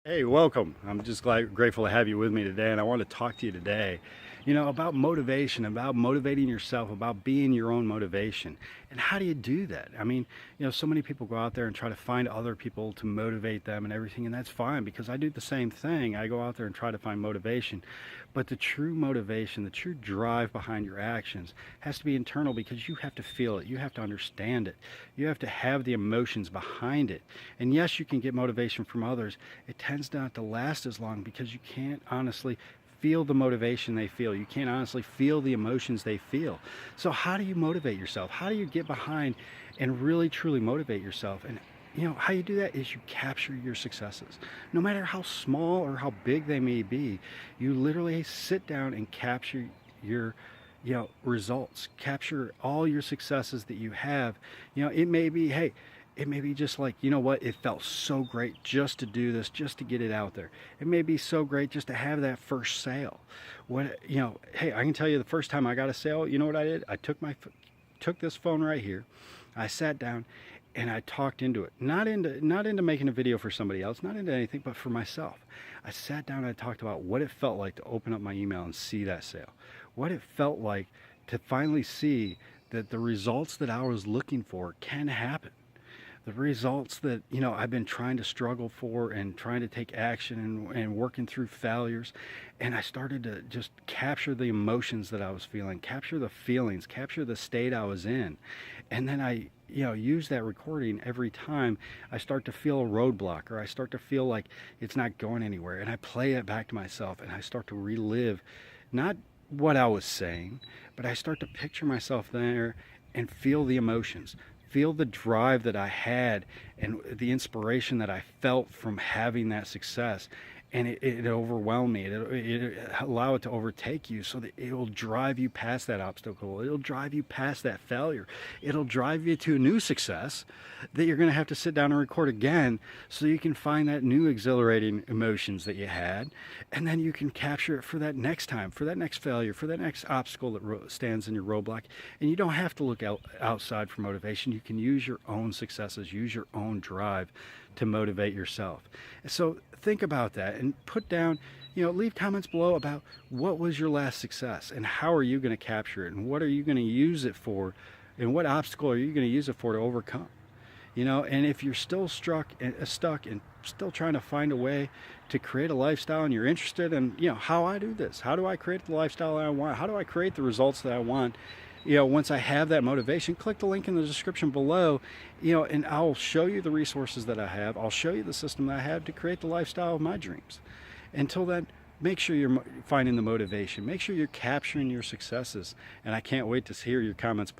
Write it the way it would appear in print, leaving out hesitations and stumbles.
Hey, welcome. I'm just grateful to have you with me today, and I want to talk to you today, about motivation, about motivating yourself, about being your own motivation. And how do you do that? I mean, so many people go out there and try to find other people to motivate them and everything, and that's fine because I do the same thing. I go out there and try to find motivation. But the true motivation, the true drive behind your actions has to be internal because you have to feel it. You have to understand it. You have to have the emotions behind it. And yes, you can get motivation from others. It tends not to last as long because you can't honestly feel the motivation they feel. You can't honestly feel the emotions they feel. So how do you motivate yourself? How do you get behind and really truly motivate yourself? And how you do that is you capture your successes. No matter how small or how big they may be, you literally sit down and capture your results. Capture all your successes that you have. It may be, hey, it may be just like, what, it felt so great just to do this, just to get it out there. It may be so great just to have that first sale. Hey, I can tell you the first time I got a sale, you know what I did? I took this phone right here. I sat down and I talked into it. Not into making a video for somebody else, not into anything, but for myself. I sat down and I talked about what it felt like to open up my email and see that sale. What it felt like to finally see that the results that I was looking for can happen. The results that I've been trying to struggle for and trying to take action and working through failures, and I started to just capture the emotions that I was feeling, capture the feelings, capture the state I was in. And then I use that recording every time I start to feel a roadblock or I start to feel like it's not going anywhere, and I play it back to myself and I start to relive not what I was saying, but I start to picture myself there and feel the emotions, feel the drive that I had and the inspiration that I felt from having that success. And it overwhelmed me. It allow it to overtake you so that it will drive you past that obstacle. It'll drive you past that failure. It'll drive you to a new success that you're going to have to sit down and record again so you can find that new exhilarating emotions that you had. And then you can capture it for that next time, for that next failure, for that next obstacle that stands in your roadblock. And you don't have to look outside for motivation. You can use your own successes, use your own drive to motivate yourself. So think about that and put down, leave comments below about what was your last success and how are you going to capture it and what are you going to use it for and what obstacle are you going to use it for to overcome. And if you're still stuck and still trying to find a way to create a lifestyle and you're interested in, how I do this, how do I create the lifestyle that I want, how do I create the results that I want, once I have that motivation, click the link in the description below, and I'll show you the resources that I have. I'll show you the system that I have to create the lifestyle of my dreams. Until then, make sure you're finding the motivation. Make sure you're capturing your successes. And I can't wait to hear your comments below.